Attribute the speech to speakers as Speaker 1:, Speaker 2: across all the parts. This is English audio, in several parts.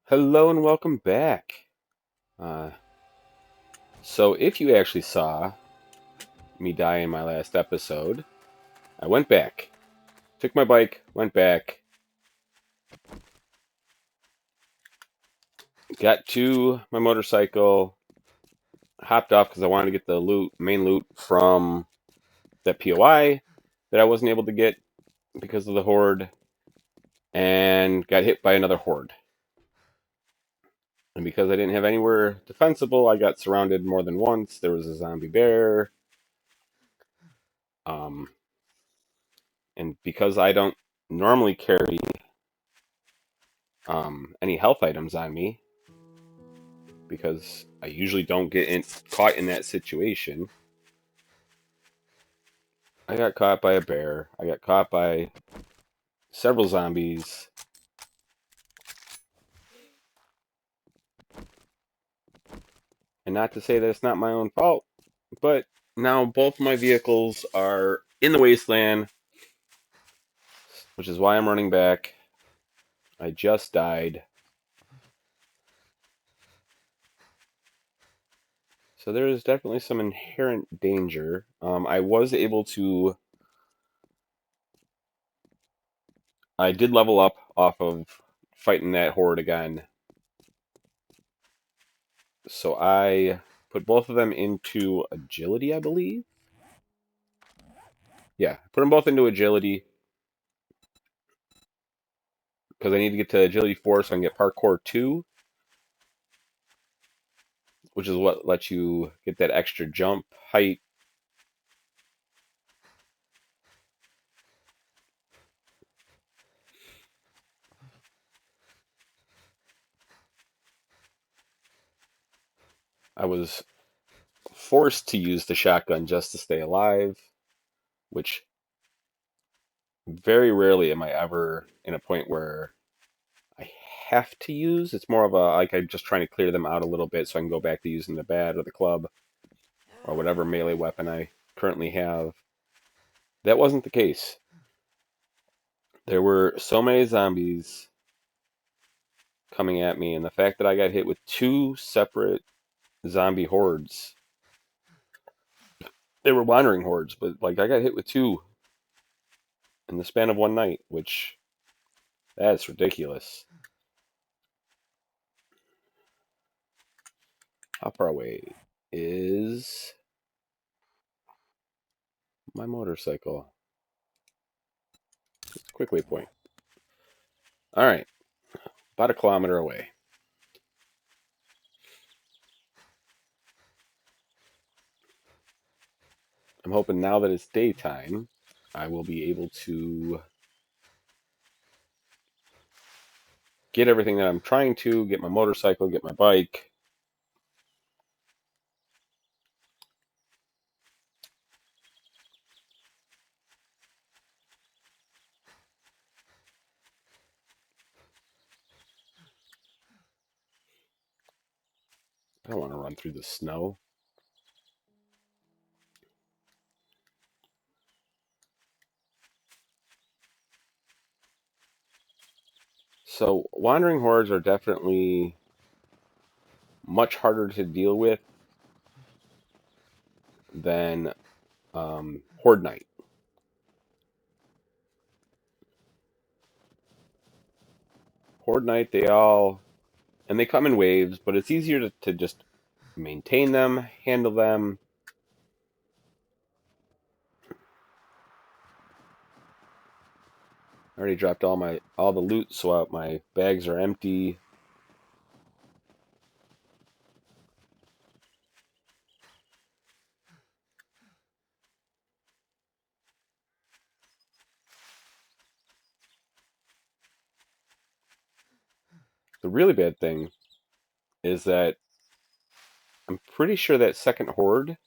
Speaker 1: Hello and welcome back. Uh, so, if you actually saw me die in my last episode, I went back, took my bike, went back, got to my motorcycle, hopped off because I wanted to get the main loot from that POI that I wasn't able to get because of the Horde, and got hit by another Horde. And because I didn't have anywhere defensible, I got surrounded more than once. There was a zombie bear. Um, and because I don't normally carry any health items on me, because I usually don't caught in that situation, I got caught by a bear. I got caught by several zombies. And not to say that it's not my own fault, but now both my vehicles are in the wasteland, which is why I'm running back. I just died. So there is definitely some inherent danger. I was able to. I did level up off of fighting that horde again. So I put both of them into agility, I believe. Yeah, put them both into agility because I need to get to agility 4 so I can get parkour 2, which is what lets you get that extra jump height. I was forced to use the shotgun just to stay alive, which very rarely am I ever in a point where I have to use. It's more of a like I'm just trying to clear them out a little bit so I can go back to using the bat or the club or whatever melee weapon I currently have. That wasn't the case. There were so many zombies coming at me, and the fact that I got hit with two separate zombie hordes. They were wandering hordes, but like I got hit with two in the span of one night, which that's ridiculous. How far away is my motorcycle? It's a quick waypoint. All right, about a kilometer away. I'm hoping now that it's daytime, I will be able to get everything that I'm trying to, get my motorcycle, get my bike. I don't want to run through the snow. So, wandering hordes are definitely much harder to deal with than Horde Night. Horde Night, and they come in waves, but it's easier to just maintain them, handle them. I already dropped all the loot, so my bags are empty. The really bad thing is that I'm pretty sure that second horde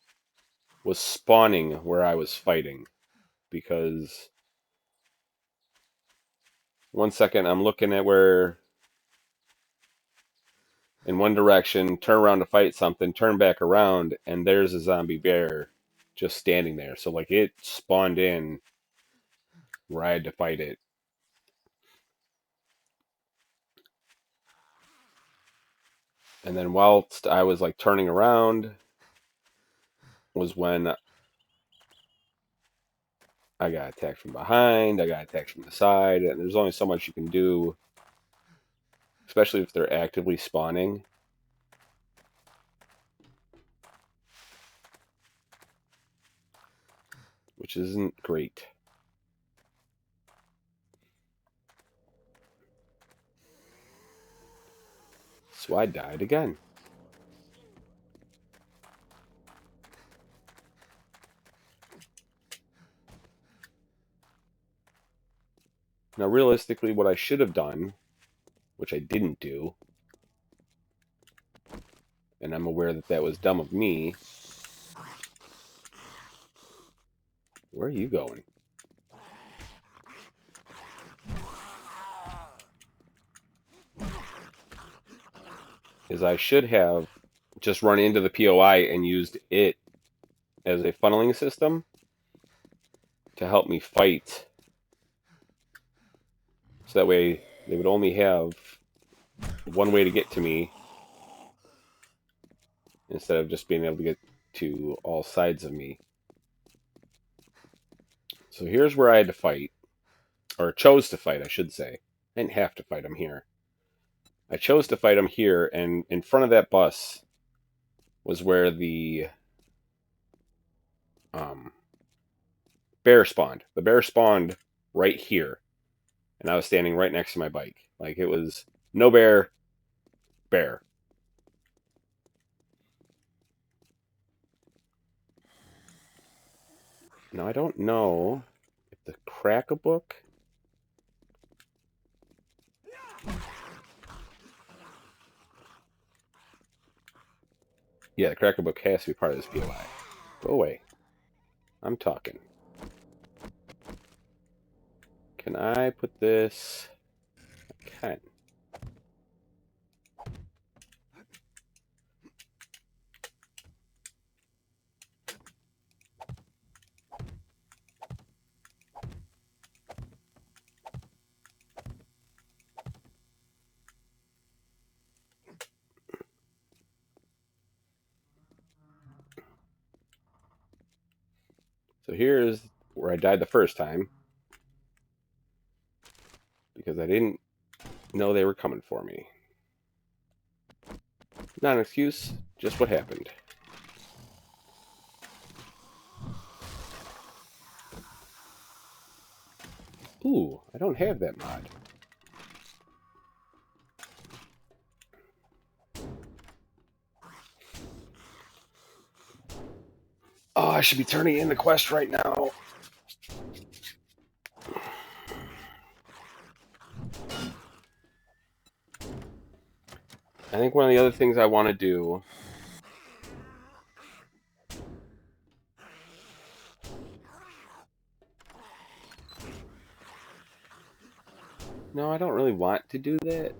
Speaker 1: was spawning where I was fighting, because one second I'm looking at where in one direction, turn around to fight something, turn back around, and there's a zombie bear just standing there. So like it spawned in where I had to fight it. And then whilst I was like turning around was when I got attacked from behind, I got attacked from the side, and there's only so much you can do, especially if they're actively spawning. Which isn't great. So I died again. Now, realistically, what I should have done, which I didn't do, and I'm aware that that was dumb of me. Where are you going? Is I should have just run into the POI and used it as a funneling system to help me fight. So that way they would only have one way to get to me instead of just being able to get to all sides of me. So here's where I had to fight, or chose to fight, I should say. I didn't have to fight him here. I chose to fight him here, and in front of that bus was where the bear spawned. The bear spawned right here, and I was standing right next to my bike. Like, it was no bear, bear. Now, I don't know if the crack-a-book... Yeah, the crack-a-book has to be part of this POI. Go away. I'm talking. Can I put this... I can. So here's where I died the first time, because I didn't know they were coming for me. Not an excuse, just what happened. Ooh, I don't have that mod. Oh, I should be turning in the quest right now. I think one of the other things I want to do... No, I don't really want to do that.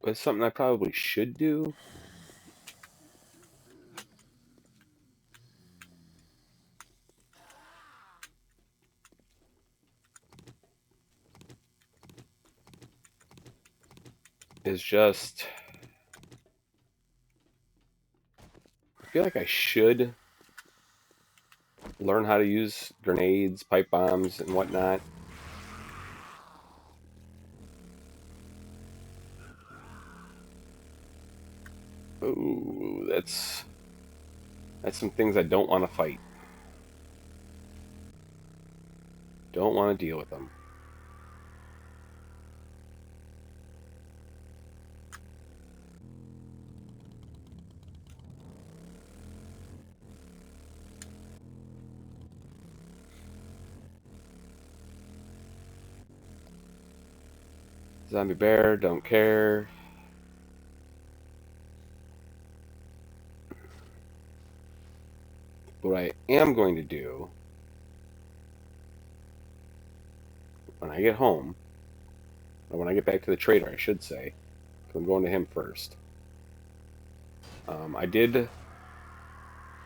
Speaker 1: But it's something I probably should do. Is just... I feel like I should learn how to use grenades, pipe bombs, and whatnot. Ooh, that's some things I don't want to fight. Don't want to deal with them. Zombie bear, don't care. What I am going to do when I get home, or when I get back to the trader, I should say, because I'm going to him first. I did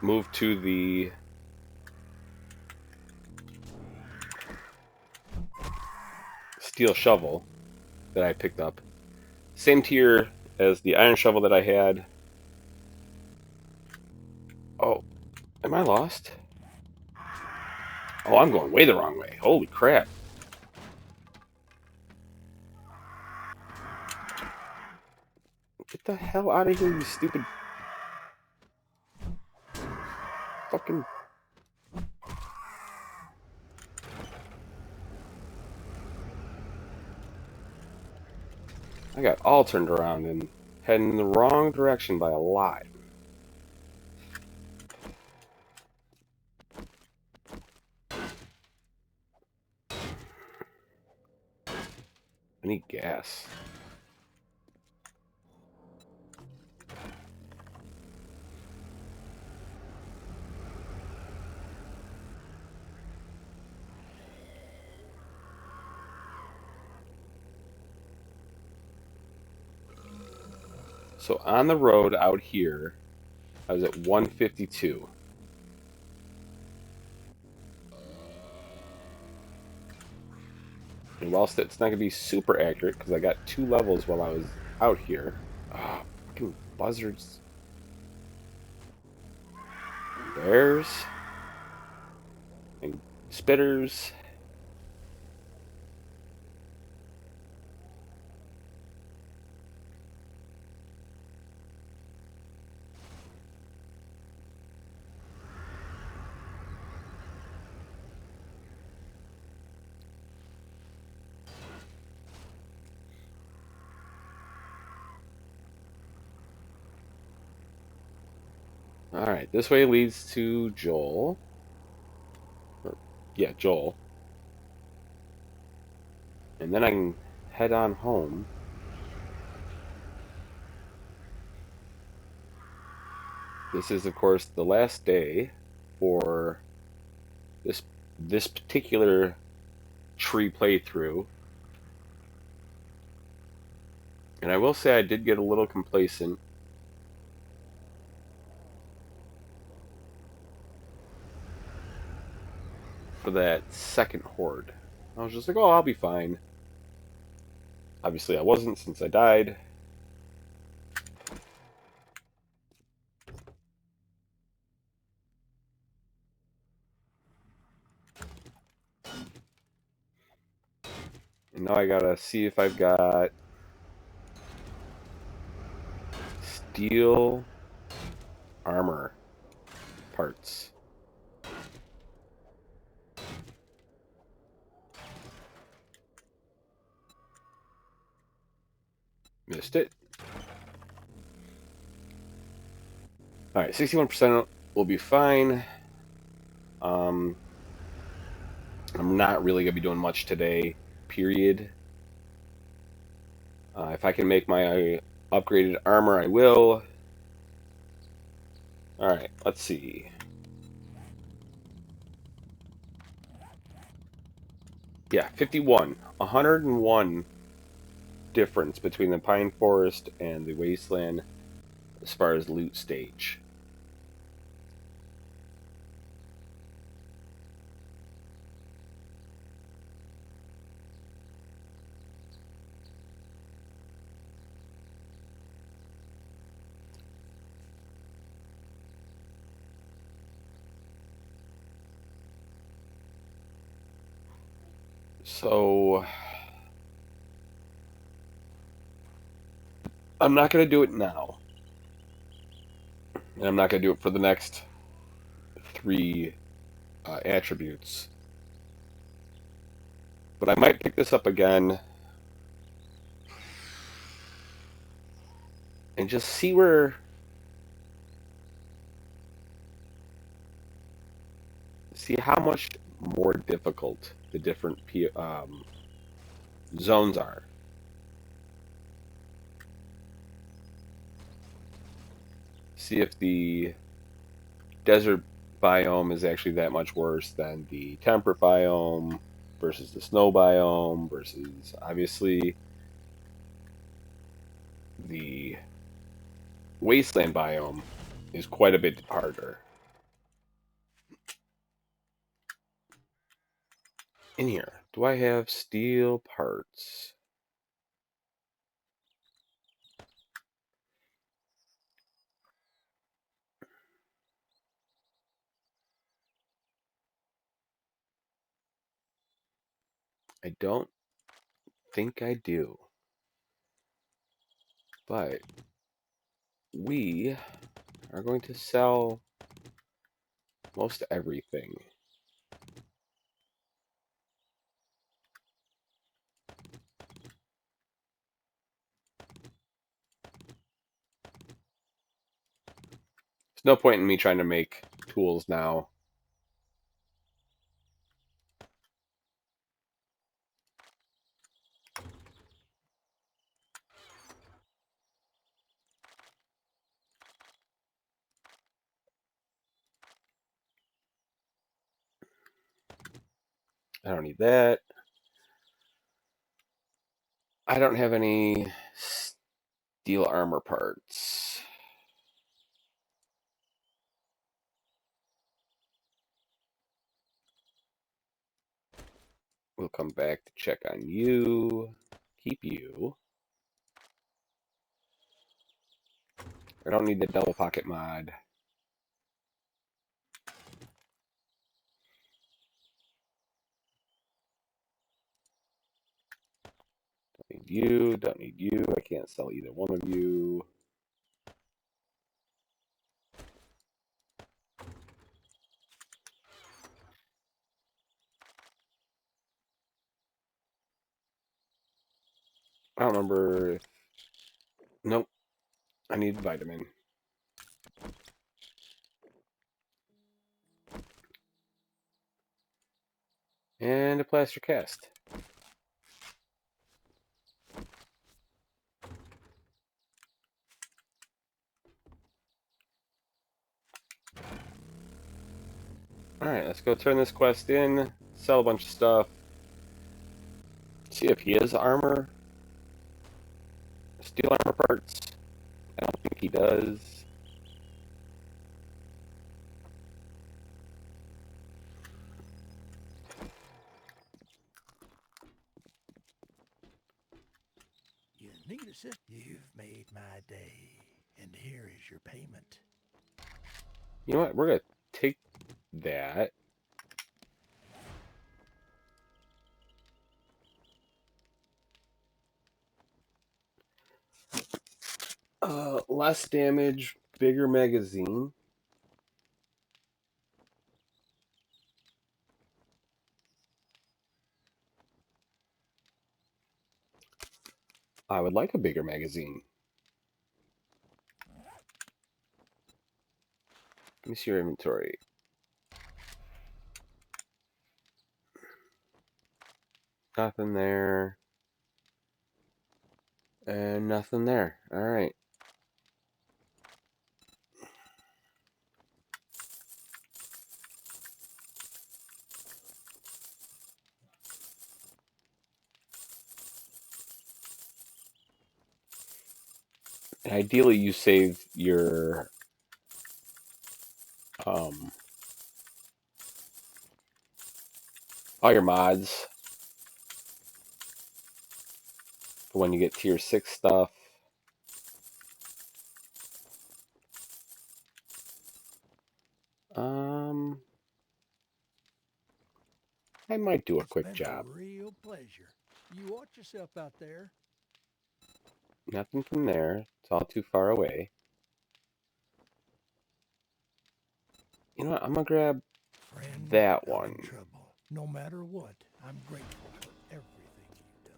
Speaker 1: move to the steel shovel that I picked up. Same tier as the iron shovel that I had. Oh, am I lost? Oh, I'm going way the wrong way. Holy crap. Get the hell out of here, you stupid fucking... I got all turned around and heading in the wrong direction by a lot. I need gas. So on the road out here, I was at 152. And whilst it's not going to be super accurate, because I got 2 levels while I was out here. Oh, fucking buzzards. Bears. And spitters. Alright, this way leads to Joel. Yeah, Joel. And then I can head on home. This is, of course, the last day for this particular tree playthrough. And I will say I did get a little complacent. For that second horde. I was just like, oh, I'll be fine. Obviously I wasn't, since I died. And now I gotta see if I've got steel armor parts. Missed it. Alright, 61% will be fine. I'm not really going to be doing much today, period. If I can make my upgraded armor, I will. Alright, let's see. Yeah, 51. 101 difference between the Pine Forest and the Wasteland as far as loot stage. So I'm not going to do it now. And I'm not going to do it for the next 3 attributes. But I might pick this up again and just see how much more difficult the different zones are. See if the desert biome is actually that much worse than the temperate biome versus the snow biome versus, obviously, the wasteland biome is quite a bit harder. in here? Do I have steel parts? I don't think I do. But we are going to sell most everything. There's no point in me trying to make tools now. I don't need that. I don't have any steel armor parts. We'll come back to check on you. Keep you. I don't need the double pocket mod. Don't need you. Don't need you. I can't sell either one of you. I don't remember if... Nope. I need vitamin. And a plaster cast. Alright, let's go turn this quest in. Sell a bunch of stuff. See if he has armor. Steel armor parts. I don't think he does.
Speaker 2: You need assist. You've made my day, and here is your payment.
Speaker 1: You know what? We're going to take that. Less damage, bigger magazine. I would like a bigger magazine. Let me see your inventory. Nothing there. And nothing there. Alright. And ideally you save your all your mods for when you get tier 6 stuff. I might do a
Speaker 2: It's
Speaker 1: quick
Speaker 2: been
Speaker 1: job.
Speaker 2: a real pleasure. You watch yourself out there.
Speaker 1: Nothing from there. It's all too far away. You know what? I'm gonna grab
Speaker 2: Friend,
Speaker 1: that
Speaker 2: I'm
Speaker 1: one.
Speaker 2: in trouble. No matter what, I'm grateful for everything you've done.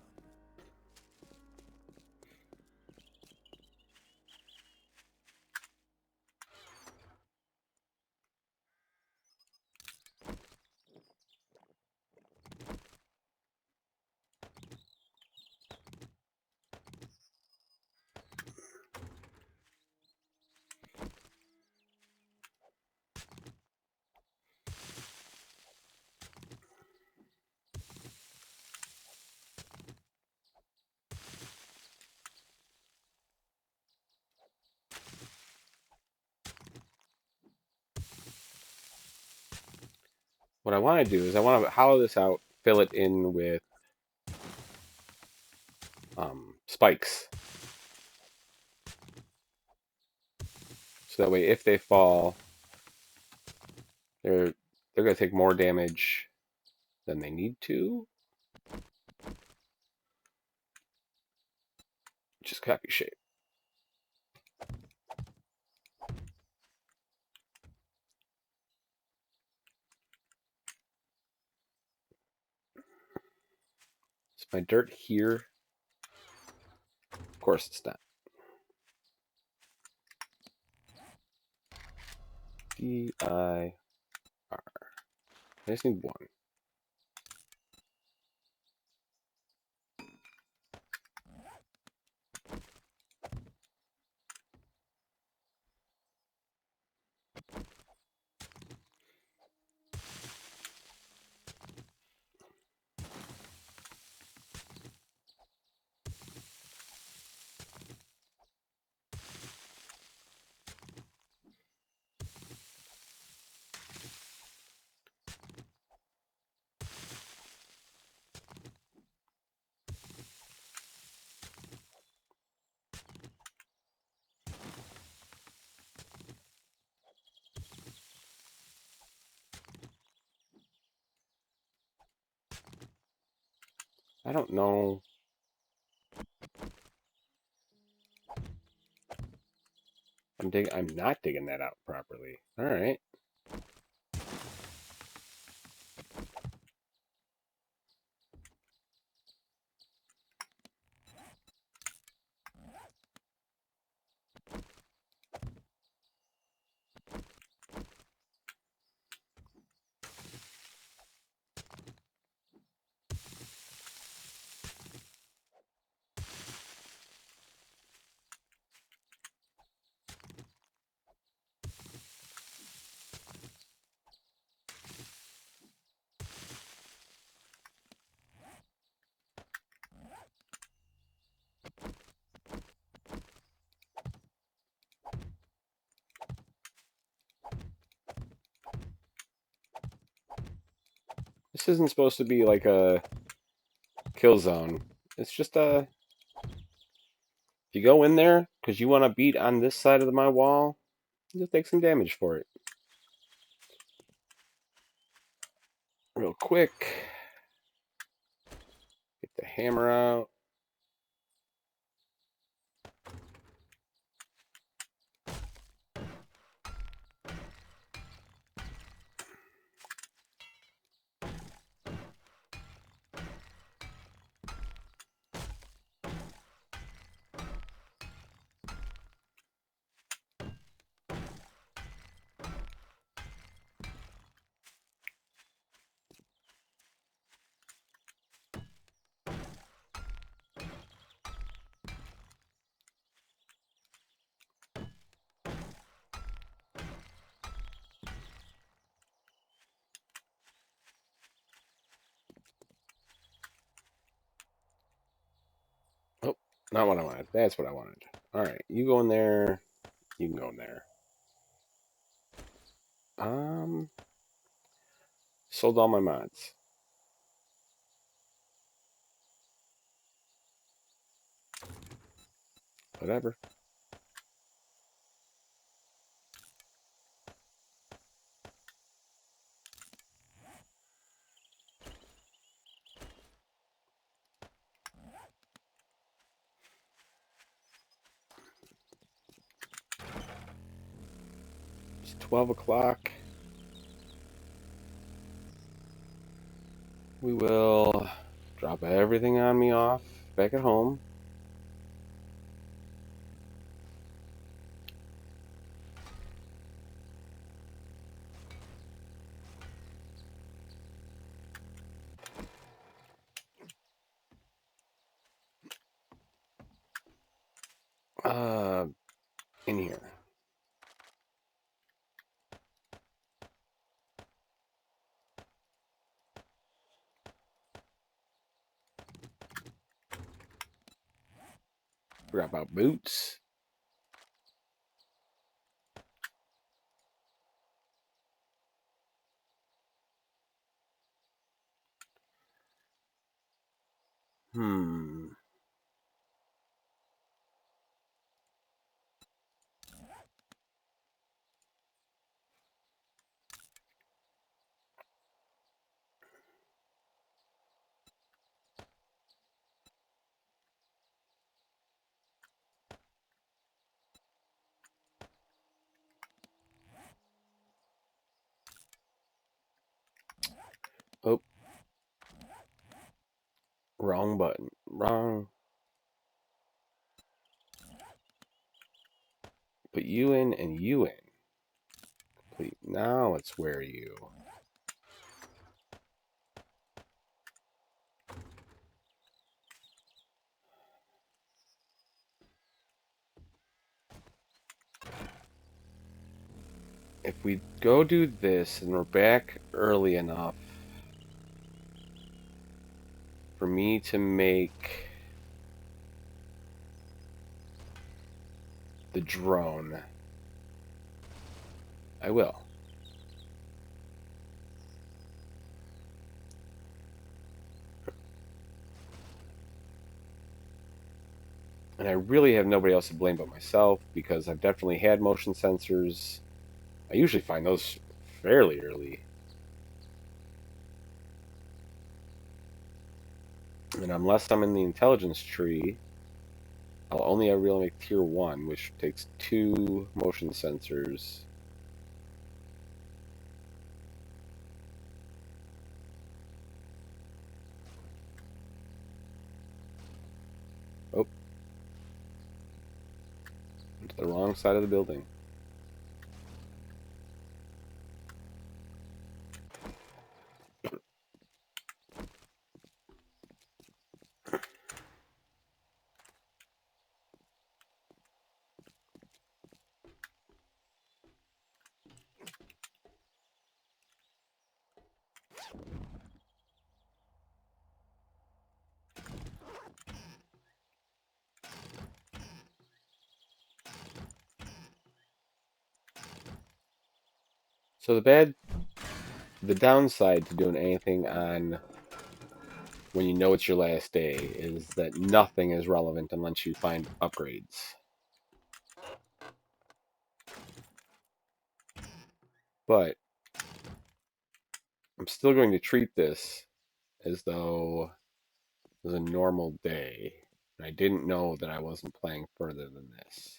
Speaker 1: What I want to do is I want to hollow this out fill it in with spikes. So that way, if they fall, they're going to take more damage than they need to, which is crappy shit. Is my dirt here? Of course it's not. D-I-R. I just need one. I don't know. I'm not digging that out properly. All right. This isn't supposed to be like a kill zone. It's just a... If you go in there because you want to beat on this side of my wall, you'll take some damage for it. Real quick. Get the hammer out. Oh, not what I wanted. That's what I wanted. All right, you go in there. You can go in there. Sold all my mods. Whatever. It's 12 o'clock. We will drop everything on me off back at home. In here. Forgot about boots. Hmm. Oh, wrong button. Wrong. Put you in and you in. Complete. Now let's wear you. If we go do this and we're back early enough for me to make the drone, I will. And I really have nobody else to blame but myself because I've definitely had motion sensors. I usually find those fairly early. And unless I'm in the intelligence tree, I'll only ever be able to make tier 1, which takes 2 motion sensors. Oh, to the wrong side of the building. So the downside to doing anything on when you know it's your last day is that nothing is relevant unless you find upgrades. But I'm still going to treat this as though it was a normal day. And I didn't know that I wasn't playing further than this.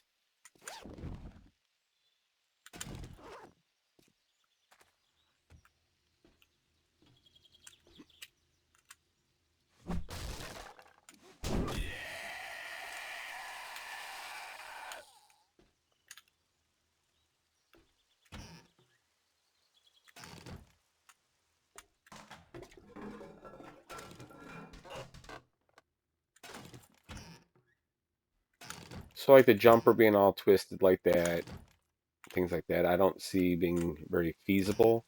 Speaker 1: So like the jumper being all twisted like that, things like that, I don't see being very feasible.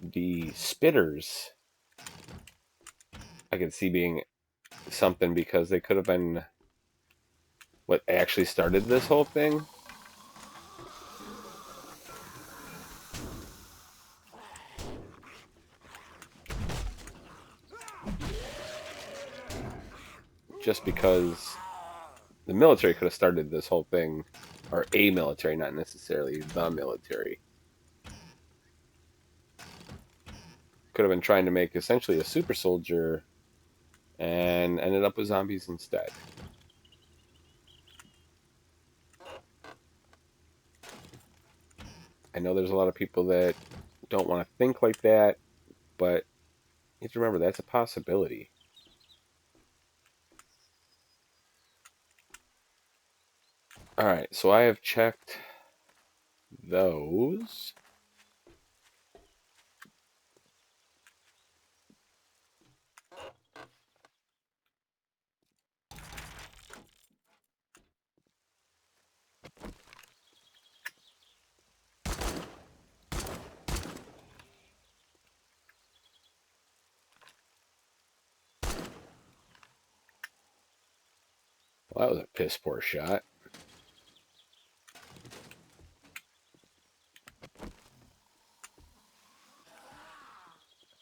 Speaker 1: The spitters, I could see being something because they could have been what actually started this whole thing. Just because the military could have started this whole thing, or a military, not necessarily the military. Could have been trying to make essentially a super soldier and ended up with zombies instead. I know there's a lot of people that don't want to think like that, but you have to remember that's a possibility. Alright, so I have checked those. Well, that was a piss poor shot.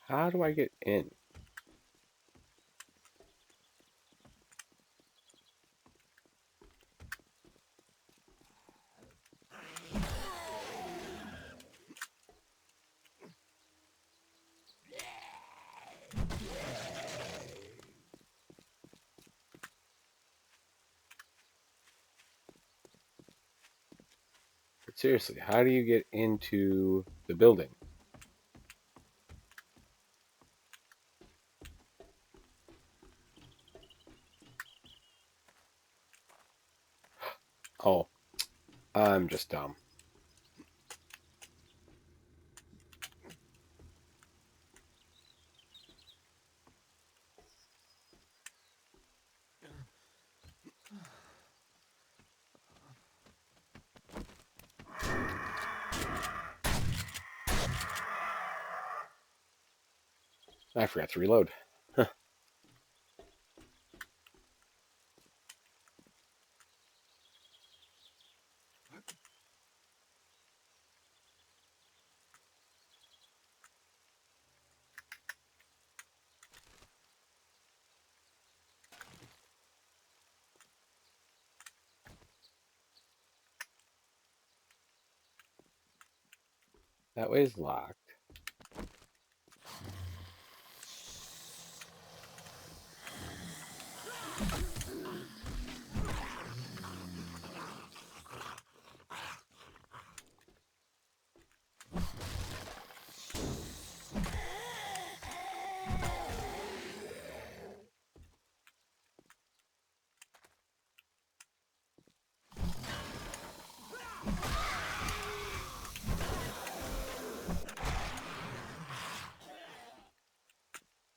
Speaker 1: How do I get in? Seriously, how do you get into the building? Oh, I'm just dumb. I forgot to reload. Huh. That way's locked.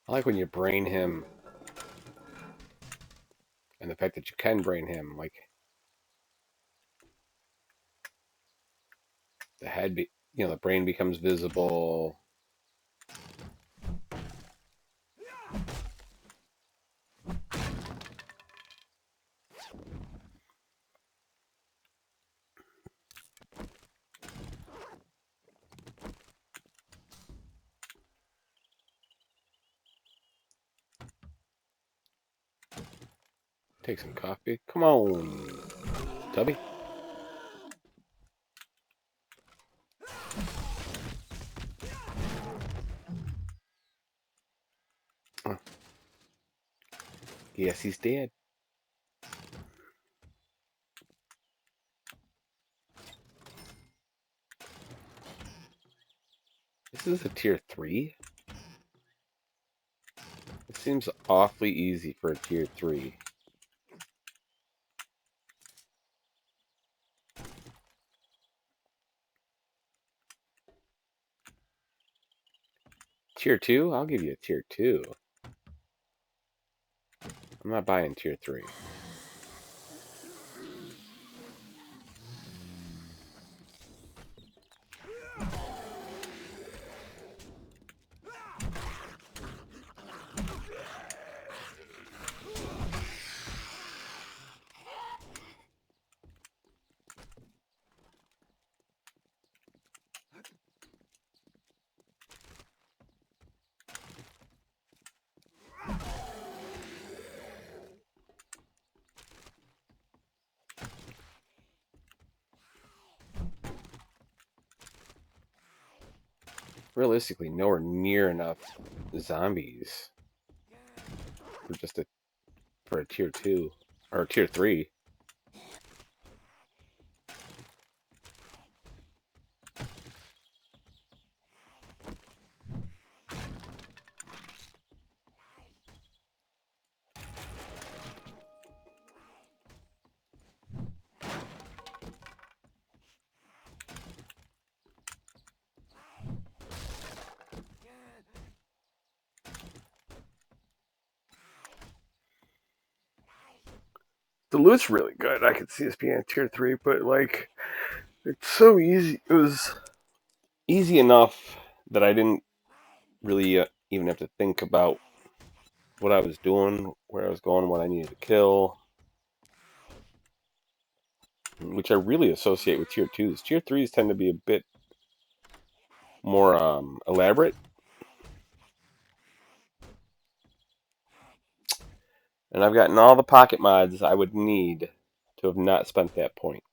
Speaker 1: I like when you brain him, and the fact that you can brain him. Like the head, the brain becomes visible. Take some coffee. Come on, Tubby. Oh, yes, he's dead. This is a tier 3? It seems awfully easy for a tier 3. Tier 2? I'll give you a tier 2. I'm not buying tier 3. Realistically, nowhere near enough zombies for for a tier 2 or a tier 3. The loot's really good. I could see this being a tier 3, but like it's so easy. It was easy enough that I didn't really even have to think about what I was doing, where I was going, what I needed to kill, which I really associate with tier 2s. Tier 3s tend to be a bit more elaborate, and I've gotten all the pocket mods I would need to have not spent that point.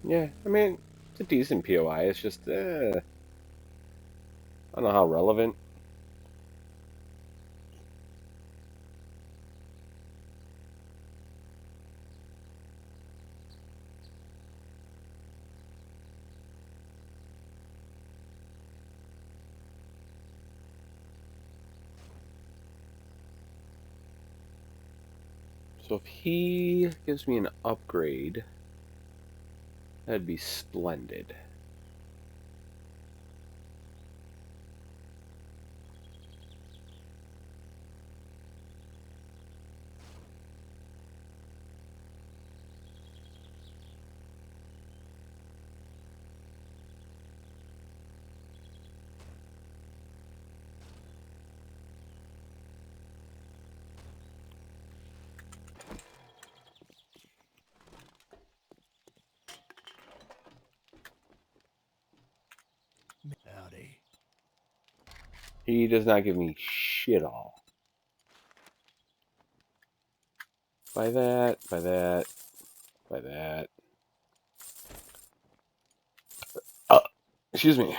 Speaker 1: Yeah, I mean, it's a decent POI. It's just, I don't know how relevant. So if he gives me an upgrade, that'd be splendid.
Speaker 2: Howdy.
Speaker 1: He does not give me shit all. By that, by that, by that. Excuse me.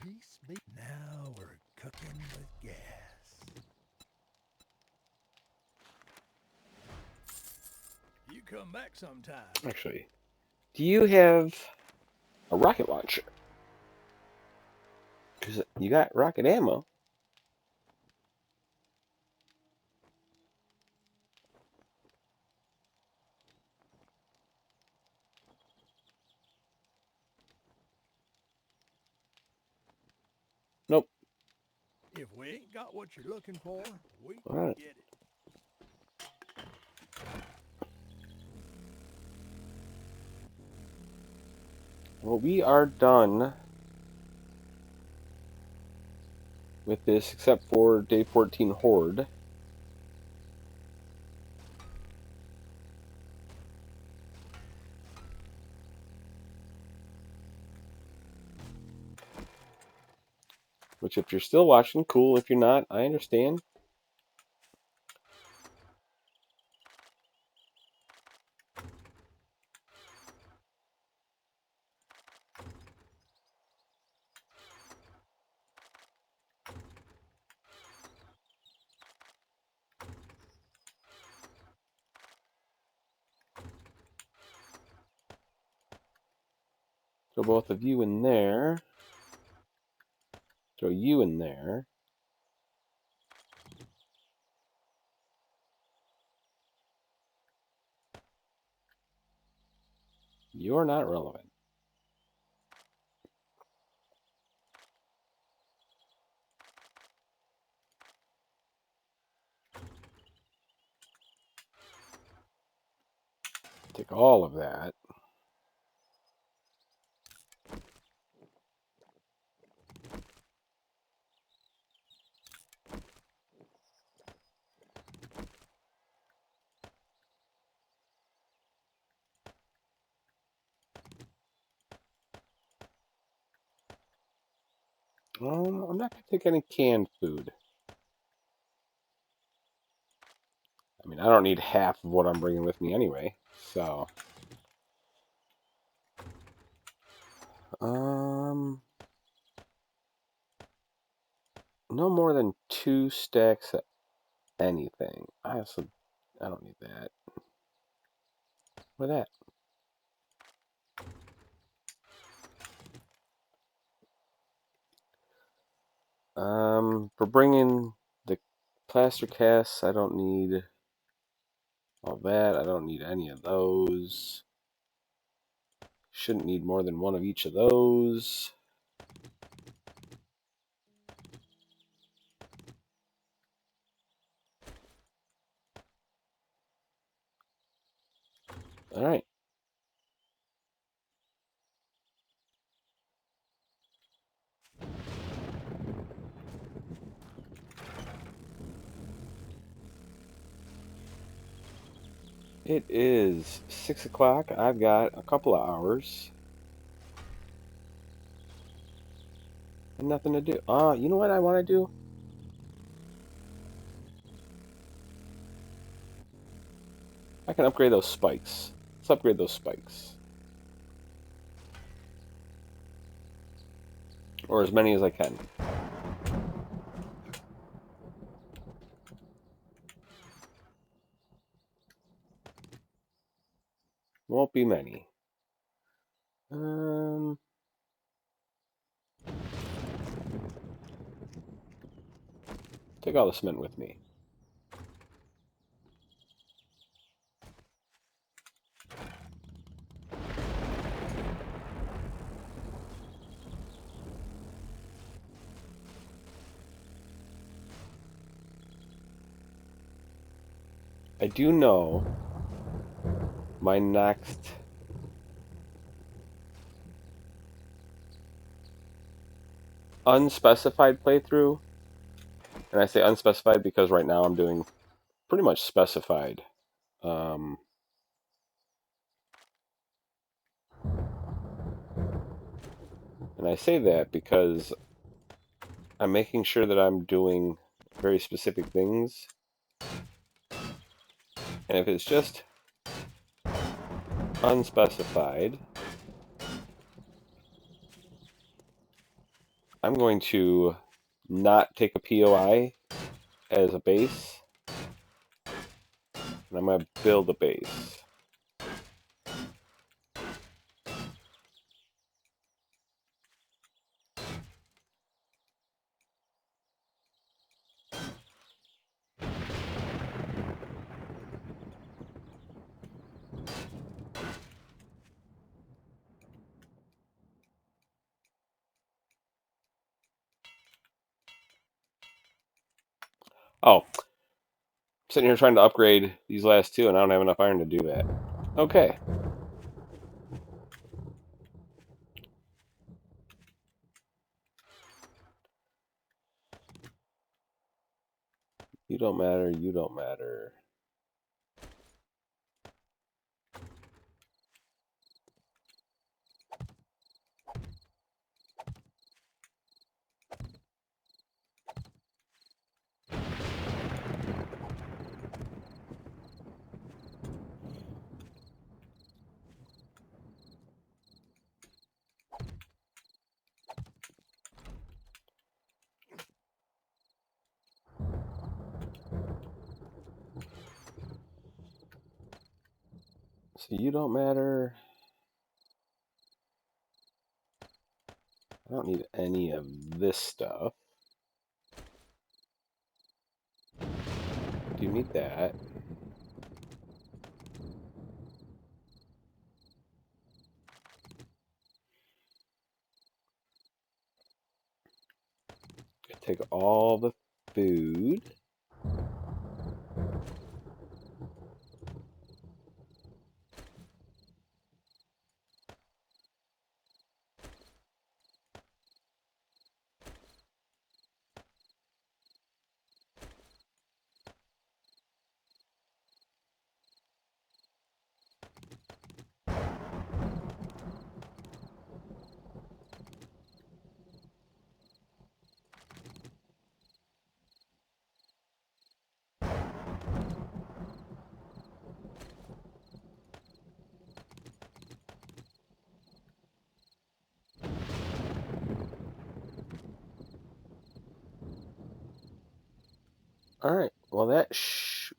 Speaker 2: Peace be. Now we're cooking with gas. You come back sometime.
Speaker 1: Actually, do you have a rocket launcher? Because you got rocket ammo. Nope.
Speaker 2: If we ain't got what you're looking for, we
Speaker 1: All
Speaker 2: can
Speaker 1: right.
Speaker 2: get it.
Speaker 1: Well, we are done with this, except for day 14 Horde. Which, if you're still watching, cool. If you're not, I understand. Throw both of you in there. Throw you in there. You're not relevant. Take all of that. I'm not going to take any canned food. I mean, I don't need half of what I'm bringing with me anyway. So, no more than 2 stacks of anything. I don't need that. What that? For bringing the plaster casts, I don't need all that. I don't need any of those. Shouldn't need more than one of each of those. All right. It is 6 o'clock. I've got a couple of hours and nothing to do. You know what I want to do? I can upgrade those spikes. Let's upgrade those spikes. Or as many as I can. Won't be many. Take all the cement with me. I do know my next unspecified playthrough, and I say unspecified because right now I'm doing pretty much specified. And I say that because I'm making sure that I'm doing very specific things. And if it's just unspecified, I'm going to not take a POI as a base, and I'm going to build a base. Oh, I'm sitting here trying to upgrade these last two, and I don't have enough iron to do that. Okay. You don't matter, you don't matter. So you don't matter. I don't need any of this stuff. Do you need that? Take all the food. All right. Well,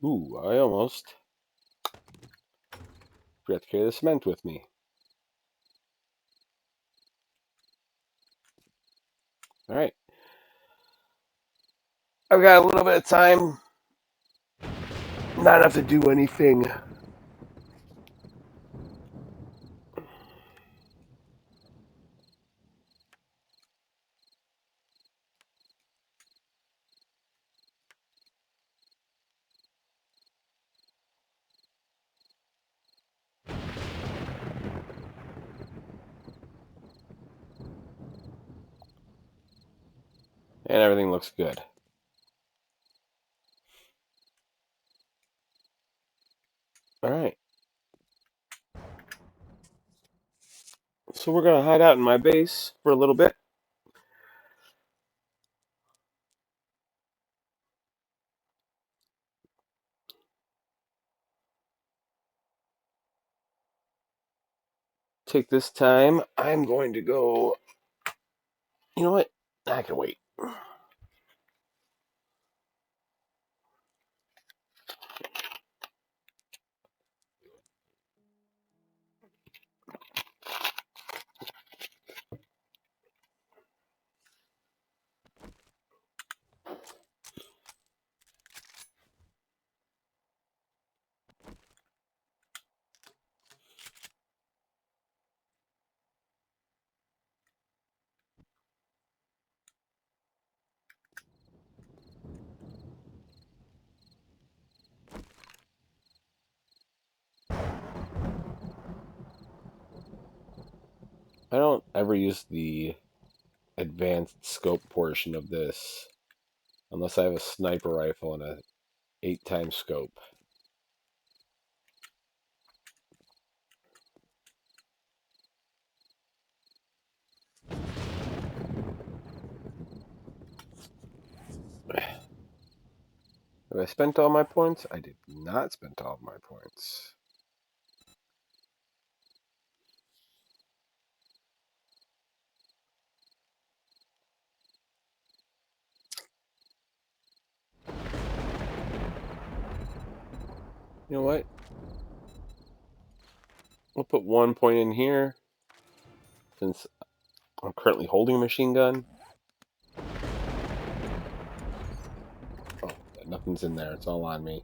Speaker 1: ooh, I almost forgot to carry the cement with me. All right. I've got a little bit of time. Not enough to do anything. And everything looks good. All right. So we're going to hide out in my base for a little bit. Take this time. I'm going to go... You know what? I can wait. I don't ever use the advanced scope portion of this unless I have a sniper rifle and a 8x scope. Have I spent all my points? I did not spend all of my points. You know what? We'll put 1 point in here since I'm currently holding a machine gun. Oh, yeah, nothing's in there. It's all on me.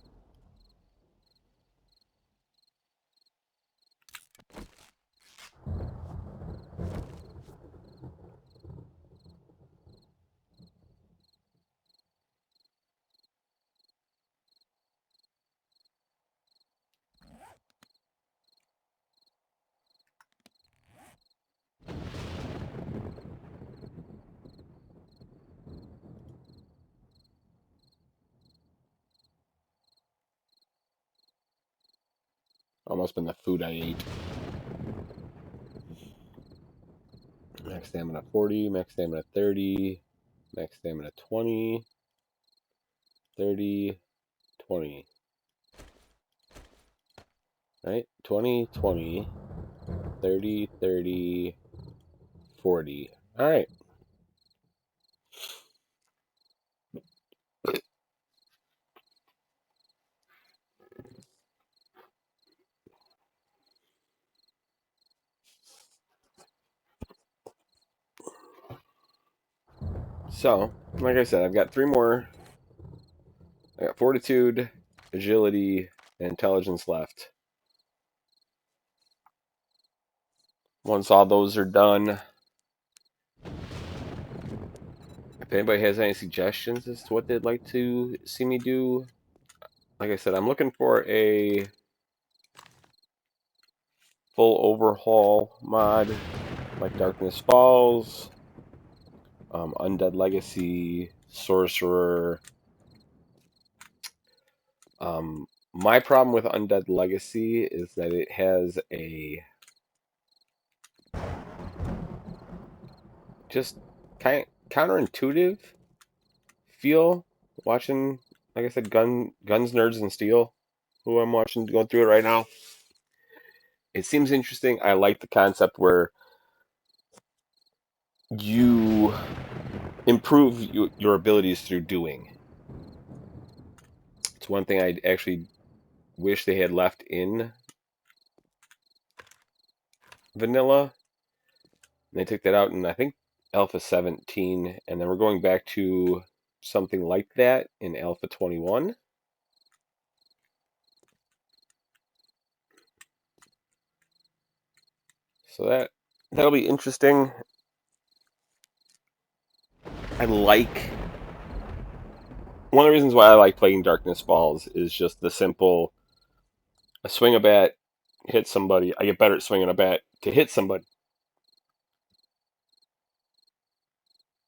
Speaker 1: Almost been the food I ate. Max stamina 40, max stamina 30, max stamina 20, 30, 20. Right? 20, 20, 30, 30, 40. Alright. So, like I said, I've got 3 more. I got fortitude, agility, and intelligence left. Once all those are done, if anybody has any suggestions as to what they'd like to see me do, like I said, I'm looking for a full overhaul mod like Darkness Falls, Undead Legacy, Sorcerer. My problem with Undead Legacy is that it has a just kind of counterintuitive feel watching, like I said, Guns, Nerds, and Steel, who I'm watching going through it right now. It seems interesting. I like the concept where you improve your abilities through doing. It's one thing I actually wish they had left in vanilla. They took that out in, I think, Alpha 17, and then we're going back to something like that in Alpha 21. So that'll be interesting. I like one of the reasons why I like playing Darkness Falls is just the simple: I swing a bat, hit somebody. I get better at swinging a bat to hit somebody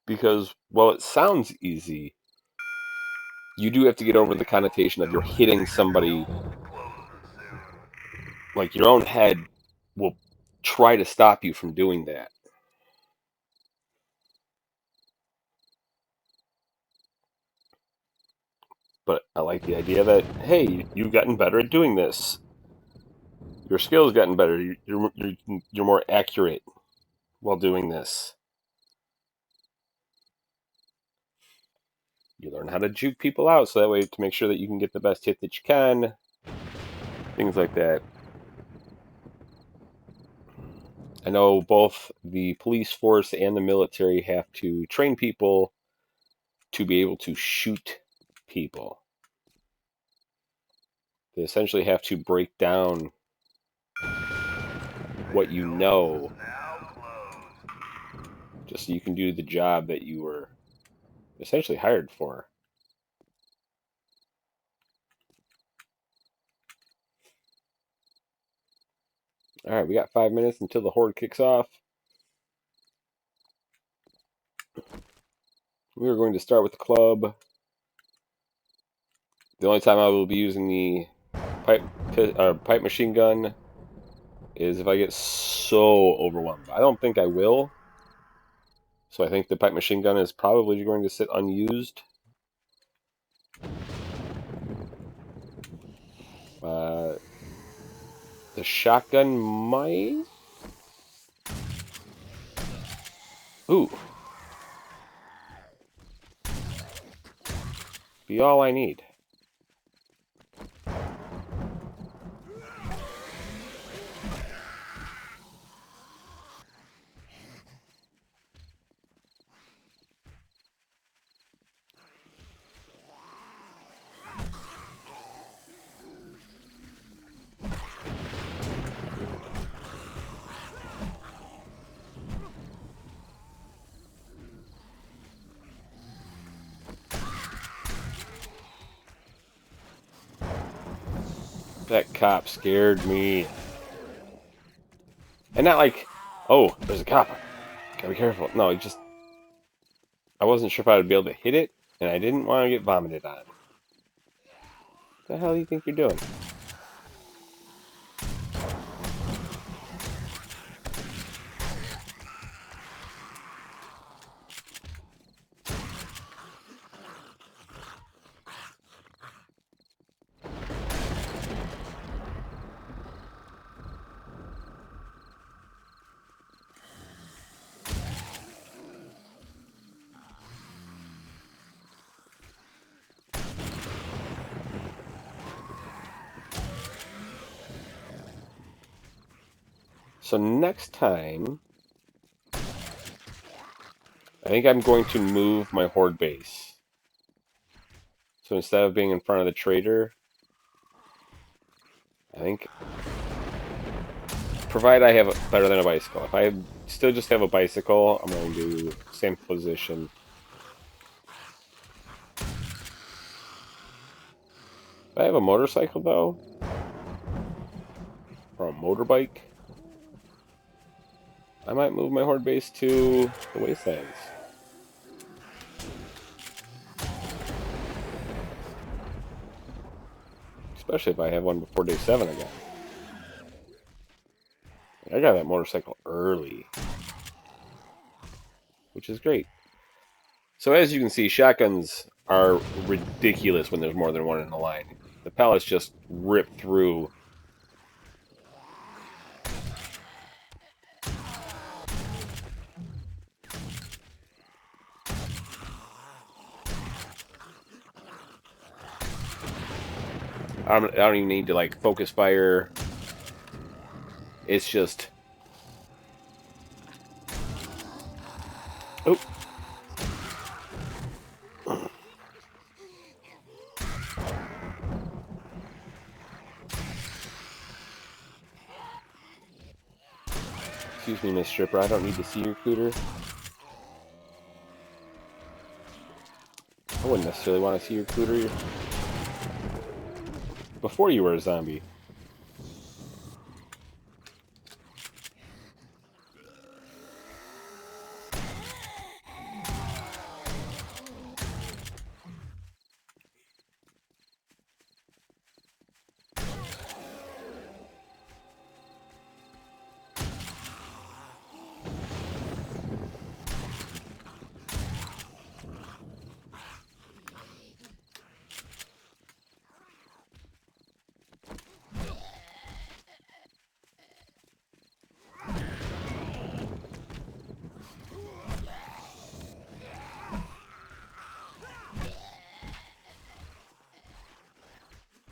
Speaker 1: because, while it sounds easy, you do have to get over the connotation of you're hitting somebody. Like, your own head will try to stop you from doing that. But I like the idea that, hey, you've gotten better at doing this. Your skill's gotten better. You're more accurate while doing this. You learn how to juke people out so that way to make sure that you can get the best hit that you can. Things like that. I know both the police force and the military have to train people to be able to shoot people. They essentially have to break down what you know just so you can do the job that you were essentially hired for. Alright, we got 5 minutes until the Horde kicks off. We are going to start with the club. The only time I will be using the pipe machine gun is if I get so overwhelmed. I don't think I will. So I think the pipe machine gun is probably going to sit unused. The shotgun might... Ooh. Be all I need. That cop scared me. And not like, oh, there's a cop. Gotta be careful. No, it just... I wasn't sure if I would be able to hit it, and I didn't want to get vomited on. What the hell do you think you're doing? So next time, I think I'm going to move my Horde base. So instead of being in front of the trader, I think, provide I have better than a bicycle. If I still just have a bicycle, I'm going to do same position. If I have a motorcycle though, or a motorbike, I might move my Horde base to the wastelands. Especially if I have one before day 7 again. I got that motorcycle early, which is great. So as you can see, shotguns are ridiculous when there's more than one in the line. The pellets just rip through. I don't even need to like focus fire. It's just... Oh. Excuse me, Miss Stripper. I don't need to see your cooter. I wouldn't necessarily want to see your cooter before you were a zombie.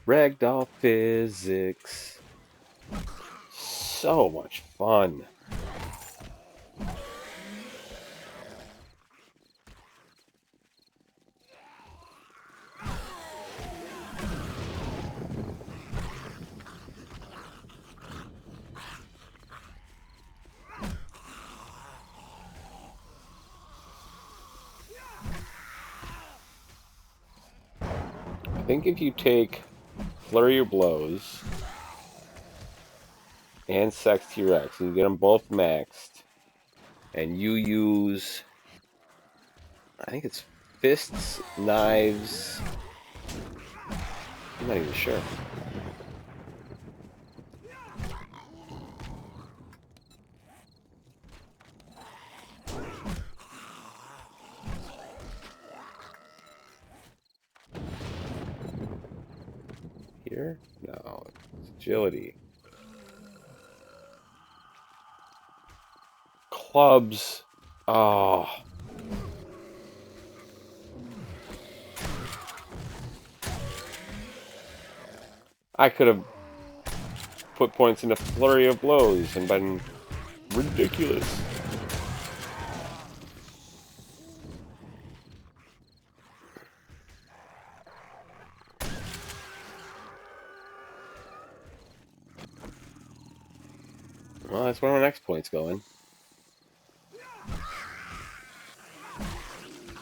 Speaker 1: Ragdoll physics. So much fun. I think if you take Flurry of Blows and Sex T-Rex and you get them both maxed, and you use, I think it's fists, knives, I'm not even sure. Here? No, it's agility. Clubs. Oh. I could have put points into Flurry of Blows and been ridiculous. Well, that's where my next point's going.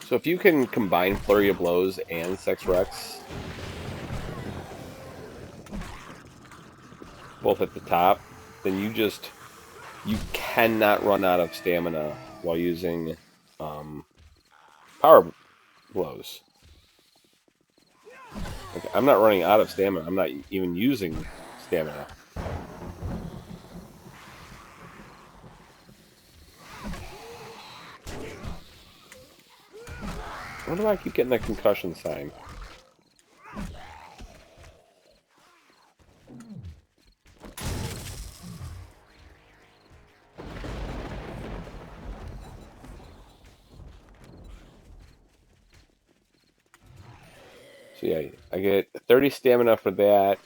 Speaker 1: So if you can combine Flurry of Blows and Sex Rex, both at the top, then you cannot run out of stamina while using power blows. Like, I'm not running out of stamina. I'm not even using stamina. Why do I keep getting that concussion sign? So yeah, I get 30 stamina for that.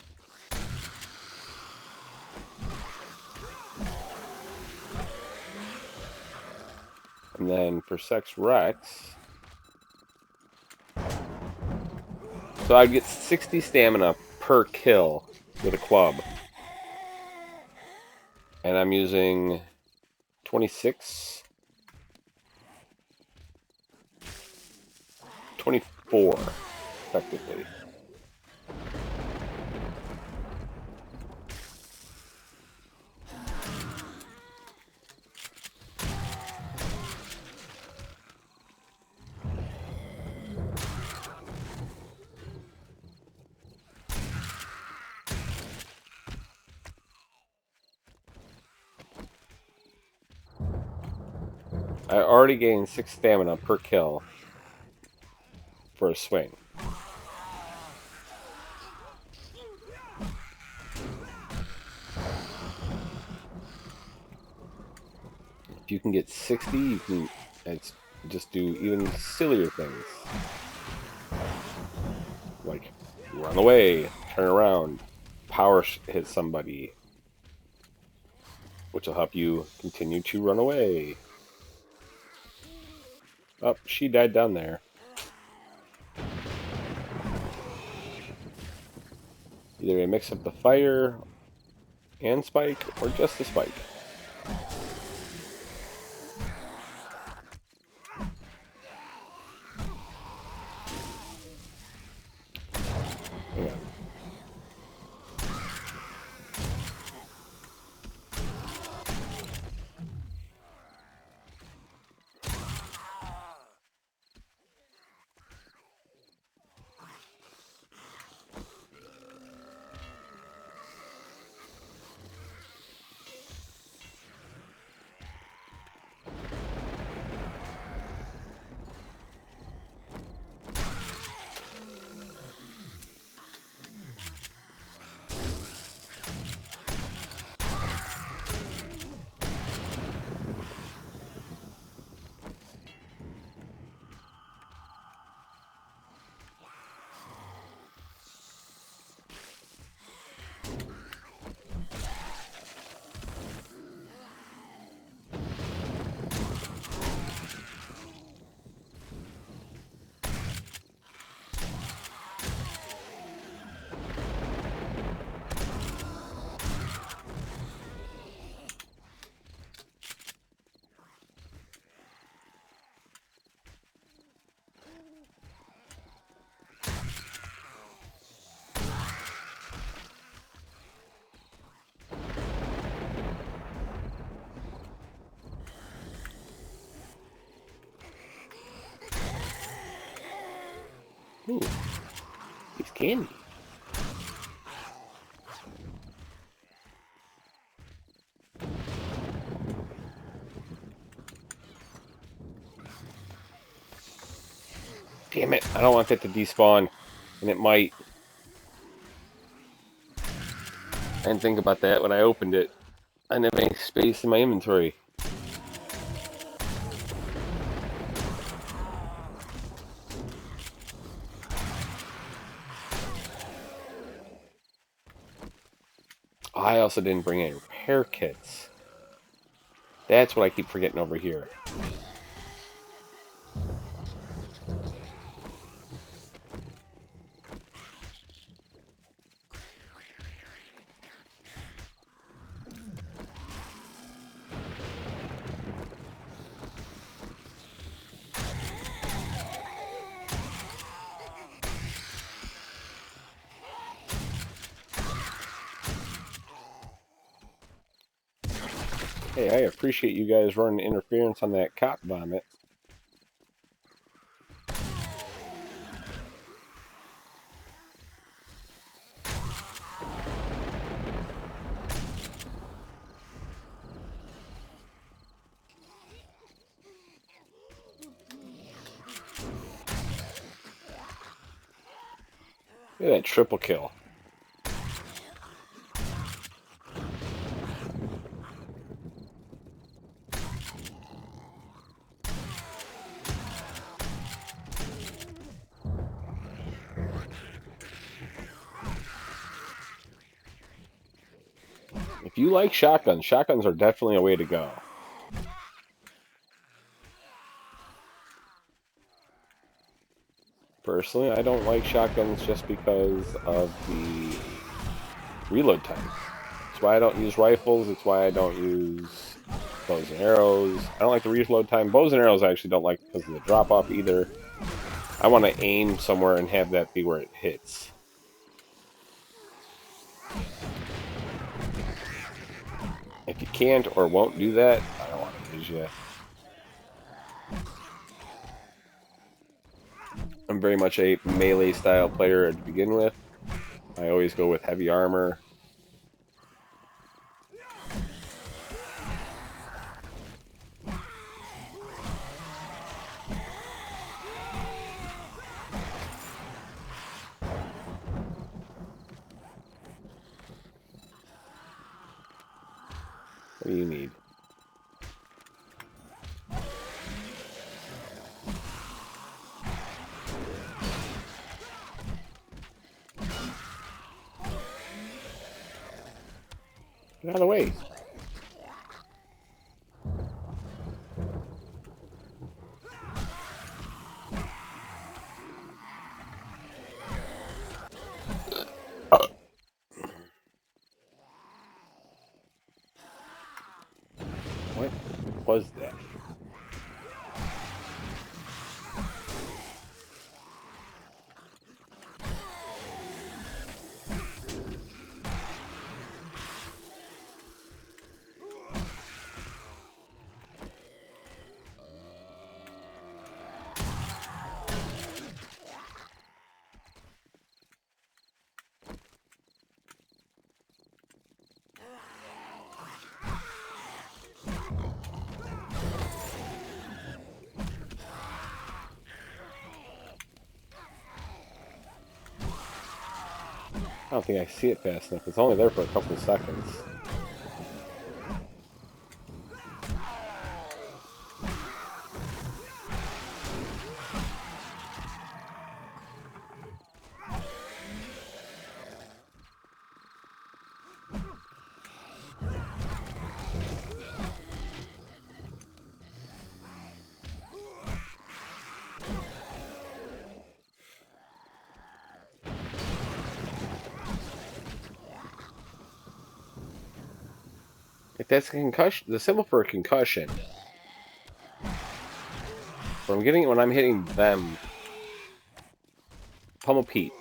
Speaker 1: And then for Sex Rex, so I get 60 stamina per kill with a club. And I'm using 26, 24 effectively. I already gained 6 stamina per kill for a swing. If you can get 60, you can just do even sillier things. Like run away, turn around, power hit somebody, which will help you continue to run away. Oh, she died down there. Either a mix of the fire and spike, or just the spike. Yeah. Ooh, it's candy. Damn it, I don't want that to despawn. And it might. I didn't think about that when I opened it. I didn't have any space in my inventory. I also didn't bring any repair kits. That's what I keep forgetting over here. Hey, I appreciate you guys running interference on that cop vomit. Look at that triple kill. If you like shotguns, shotguns are definitely a way to go. Personally, I don't like shotguns just because of the reload time. It's why I don't use rifles. It's why I don't use bows and arrows. I don't like the reload time. Bows and arrows I actually don't like because of the drop off either. I want to aim somewhere and have that be where it hits. If you can't or won't do that, I don't want to use you. I'm very much a melee style player to begin with. I always go with heavy armor. What do you need? Get out of the way. What was that? I don't think I see it fast enough. It's only there for a couple of seconds. If that's a concussion, the symbol for a concussion. When I'm getting it when I'm hitting them. Pummel Pete.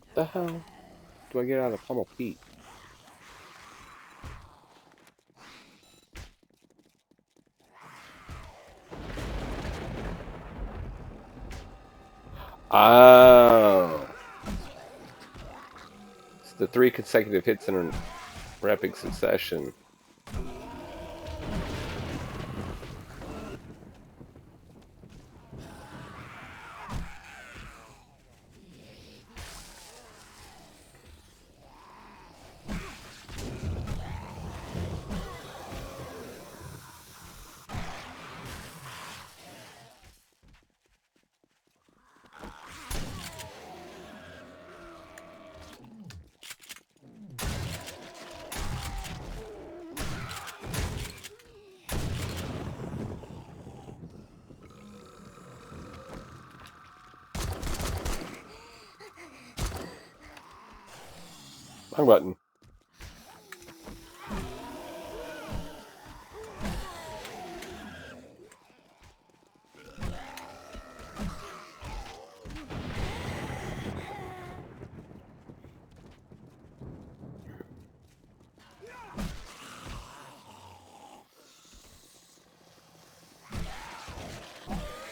Speaker 1: What the hell do I get out of Pummel Pete? Oh. It's the 3 consecutive hits in a rapid succession. Wrong button.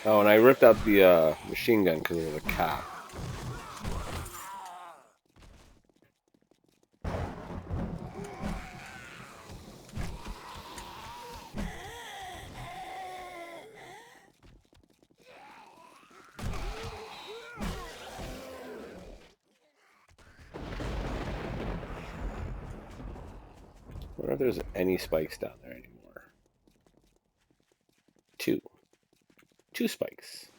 Speaker 1: Oh, and I ripped out the machine gun because of the cop. I wonder if there's any spikes down there anymore. 2. 2 spikes.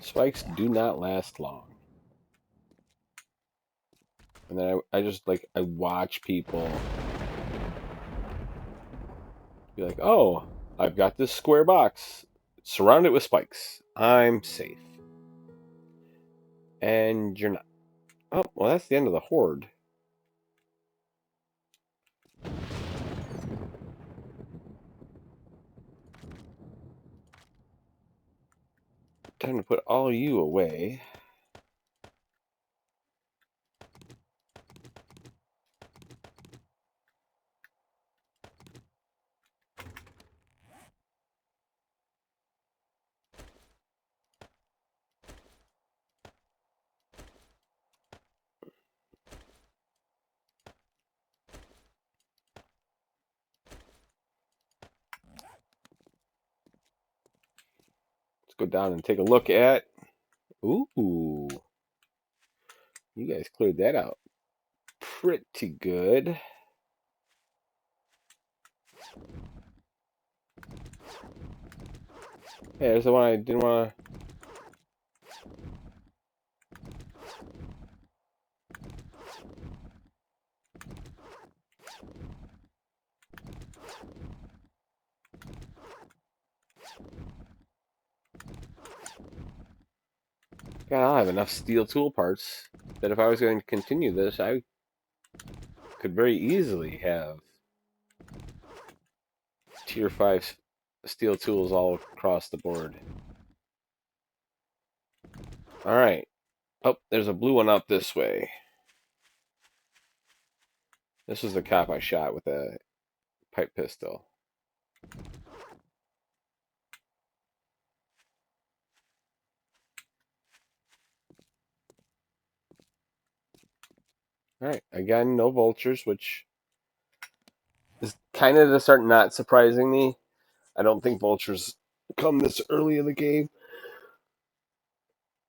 Speaker 1: Spikes do not last long. And then I just, like, I watch people be like, oh, I've got this square box. Surround it with spikes. I'm safe. And you're not. Oh, well, that's the end of the horde. Time to put all you away. Let's go down and take a look at. Ooh, you guys cleared that out pretty good. Hey, there's the one I didn't want to. God, I'll have enough steel tool parts that if I was going to continue this, I could very easily have tier 5 steel tools all across the board. Alright. Oh, there's a blue one up this way. This was the cop I shot with a pipe pistol. Alright, again, no vultures, which is kind of to start not surprising me. I don't think vultures come this early in the game.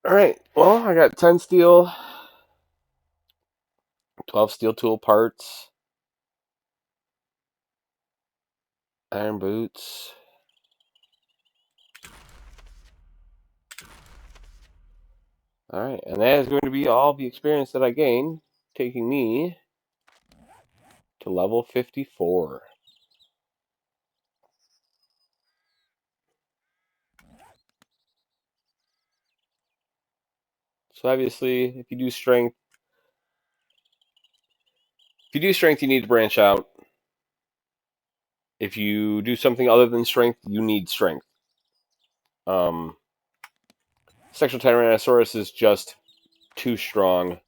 Speaker 1: Alright, well, I got 10 steel, 12 steel tool parts, iron boots. Alright, and that is going to be all the experience that I gain, taking me to level 54. So obviously, if you do strength, you need to branch out. If you do something other than strength, you need strength. Sexual Tyrannosaurus is just too strong.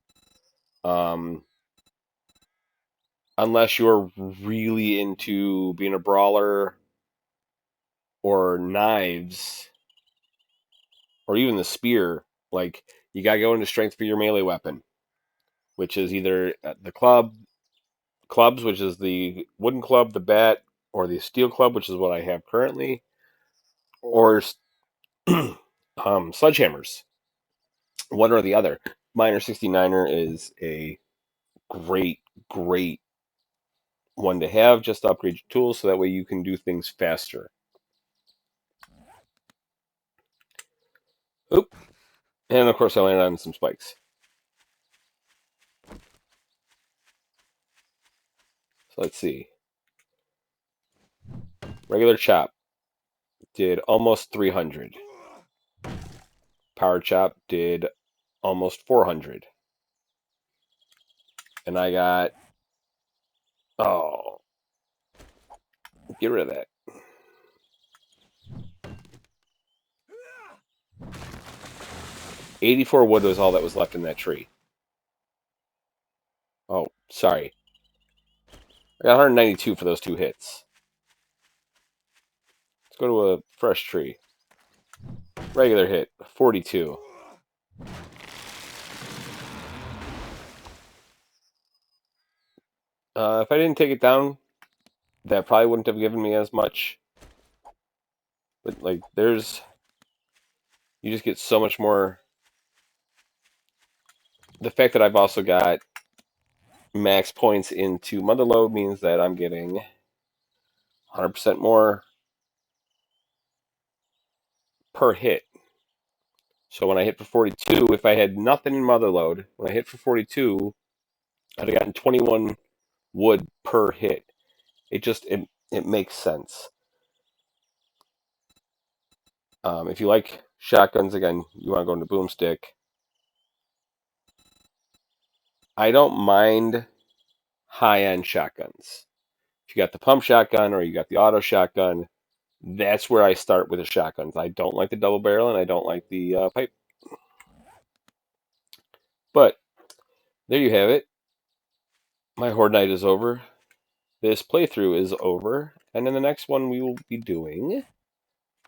Speaker 1: Unless you're really into being a brawler or knives, or even the spear, like you gotta go into strength for your melee weapon, which is either the clubs, which is the wooden club, the bat, or the steel club, which is what I have currently, or sledgehammers, one or the other. Miner 69er is a great, great one to have just to upgrade your tools so that way you can do things faster. Oop. And of course I landed on some spikes. So let's see. Regular chop did almost 300. Power chop did almost 400. And I got, oh, get rid of that. 84 wood was all that was left in that tree. Oh, sorry. I got 192 for those 2 hits. Let's go to a fresh tree. Regular hit, 42. If I didn't take it down, that probably wouldn't have given me as much. But, like, you just get so much more. The fact that I've also got max points into Motherload means that I'm getting 100% more per hit. So when I hit for 42, if I had nothing in Motherload, when I hit for 42, I'd have gotten 21 wood per hit. It makes sense. If you like shotguns, again, you want to go into boomstick. I don't mind high-end shotguns. If you got the pump shotgun or you got the auto shotgun, that's where I start with the shotguns. I don't like the double barrel and I don't like the pipe. But there you have it. My Horde night is over. This playthrough is over. And in the next one, we will be doing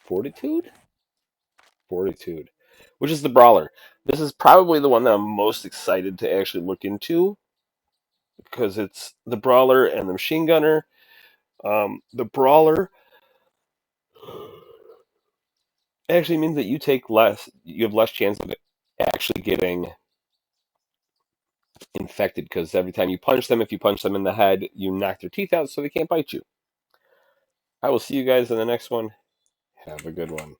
Speaker 1: Fortitude? Fortitude, which is the Brawler. This is probably the one that I'm most excited to actually look into because it's the Brawler and the Machine Gunner. The Brawler actually means that you have less chance of actually getting infected because every time you punch them, if you punch them in the head, you knock their teeth out so they can't bite you. I will see you guys in the next one. Have a good one.